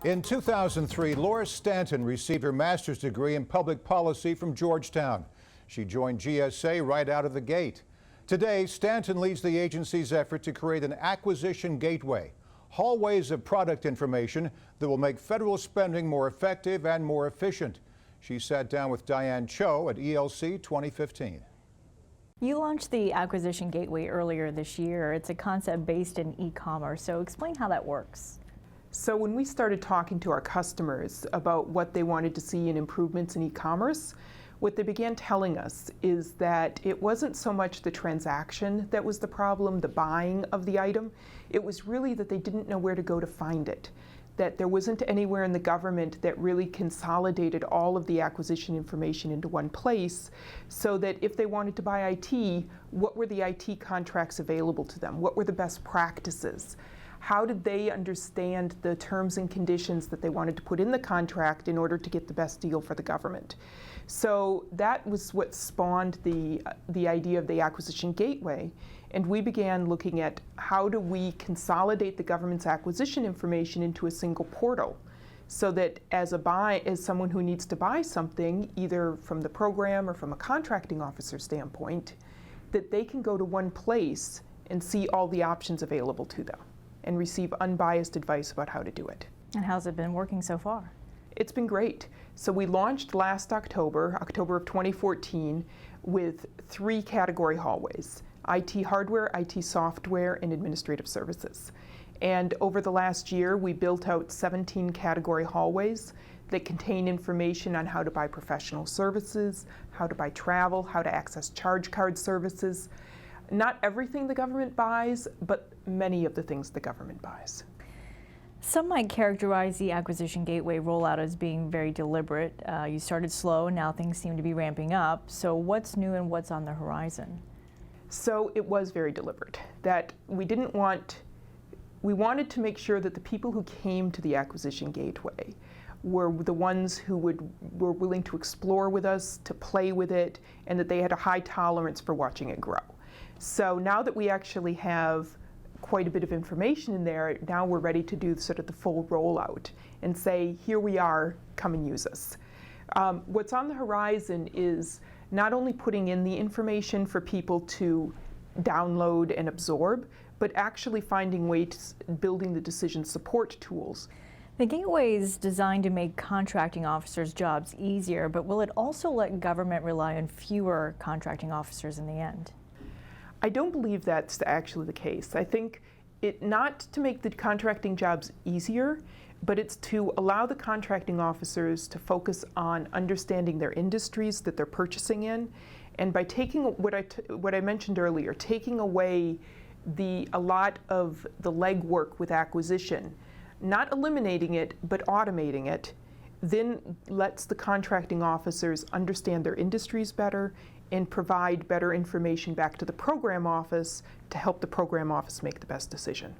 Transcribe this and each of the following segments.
In 2003, Laura Stanton received her master's degree in public policy from Georgetown. She joined GSA right out of the gate. Today, Stanton leads the agency's effort to create an acquisition gateway, hallways of product information that will make federal spending more effective and more efficient. She sat down with Diane Cho at ELC 2015. You launched the Acquisition Gateway earlier this year. It's a concept based in e-commerce, so explain how that works. So when we started talking to our customers about what they wanted to see in improvements in e-commerce, what they began telling us is that it wasn't so much the transaction that was the problem, the buying of the item. It was really that they didn't know where to go to find it, that there wasn't anywhere in the government that really consolidated all of the acquisition information into one place, so that if they wanted to buy IT, what were the IT contracts available to them? What were the best practices? How did they understand the terms and conditions that they wanted to put in the contract in order to get the best deal for the government? So that was what spawned the idea of the Acquisition Gateway. And we began looking at how do we consolidate the government's acquisition information into a single portal, so that as someone who needs to buy something, either from the program or from a contracting officer standpoint, that they can go to one place and see all the options available to them and receive unbiased advice about how to do it. And how's it been working so far? It's been great. So we launched last October of 2014, with 3 category hallways: IT hardware, IT software, and administrative services. And over the last year, we built out 17 category hallways that contain information on how to buy professional services, how to buy travel, how to access charge card services. Not everything the government buys, but many of the things the government buys. Some might characterize the Acquisition Gateway rollout as being very deliberate. You started slow, now things seem to be ramping up. So what's new and what's on the horizon? So it was very deliberate. That we wanted to make sure that the people who came to the Acquisition Gateway were the ones who were willing to explore with us, to play with it, and that they had a high tolerance for watching it grow. So now that we actually have quite a bit of information in there, now we're ready to do sort of the full rollout and say, here we are, come and use us. What's on the horizon is not only putting in the information for people to download and absorb, but actually finding ways, building the decision support tools. The gateway is designed to make contracting officers' jobs easier, but will it also let government rely on fewer contracting officers in the end? I don't believe that's actually the case. I think not to make the contracting jobs easier, but it's to allow the contracting officers to focus on understanding their industries that they're purchasing in, and by taking what I mentioned earlier, taking away a lot of the legwork with acquisition, not eliminating it, but automating it, then lets the contracting officers understand their industries better and provide better information back to the program office to help the program office make the best decision.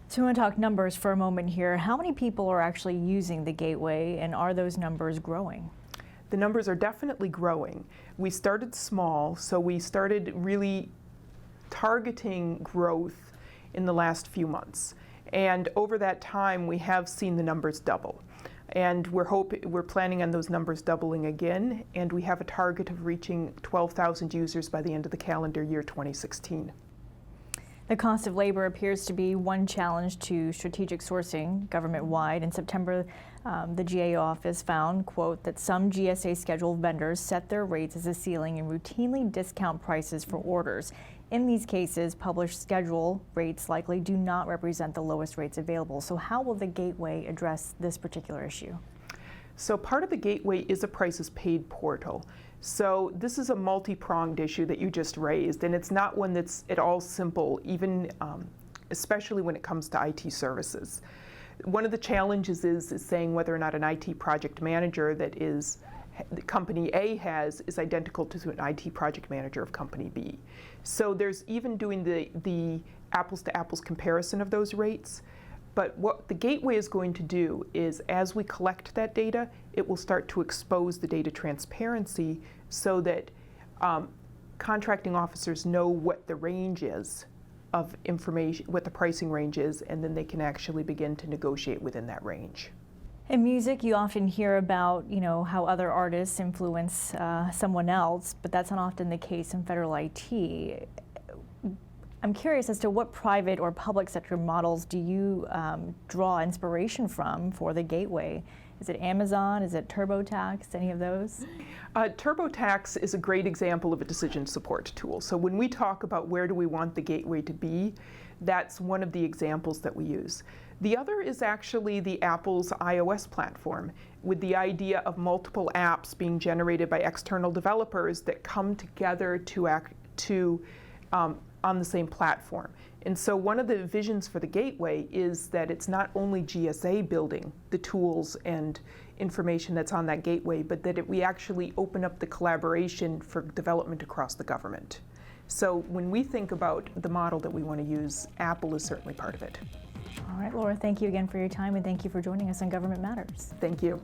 So I want to talk numbers for a moment here. How many people are actually using the gateway, and are those numbers growing? The numbers are definitely growing. We started small, so we started really targeting growth in the last few months. And over that time, we have seen the numbers double. And we're planning on those numbers doubling again, and we have a target of reaching 12,000 users by the end of the calendar year 2016. The cost of labor appears to be one challenge to strategic sourcing government-wide. In September, the GAO office found, quote, that some GSA scheduled vendors set their rates as a ceiling and routinely discount prices for orders. In these cases, published schedule rates likely do not represent the lowest rates available. So how will the gateway address this particular issue? So part of the gateway is a prices paid portal. So this is a multi-pronged issue that you just raised, and it's not one that's at all simple, even especially when it comes to IT services. One of the challenges is saying whether or not an IT project manager that company A has is identical to an IT project manager of company B. So there's even doing the apples to apples comparison of those rates. But what the gateway is going to do is, as we collect that data, it will start to expose the data transparency so that contracting officers know what the range is of information, what the pricing range is, and then they can actually begin to negotiate within that range. In music, you often hear about, how other artists influence someone else, but that's not often the case in federal IT. I'm curious as to what private or public sector models do you draw inspiration from for the gateway? Is it Amazon? Is it TurboTax? Any of those? TurboTax is a great example of a decision support tool. So when we talk about where do we want the gateway to be, that's one of the examples that we use. The other is actually the Apple's iOS platform, with the idea of multiple apps being generated by external developers that come together on the same platform. And so one of the visions for the gateway is that it's not only GSA building the tools and information that's on that gateway, but that we actually open up the collaboration for development across the government. So when we think about the model that we want to use, Apple is certainly part of it. All right, Laura, thank you again for your time, and thank you for joining us on Government Matters. Thank you.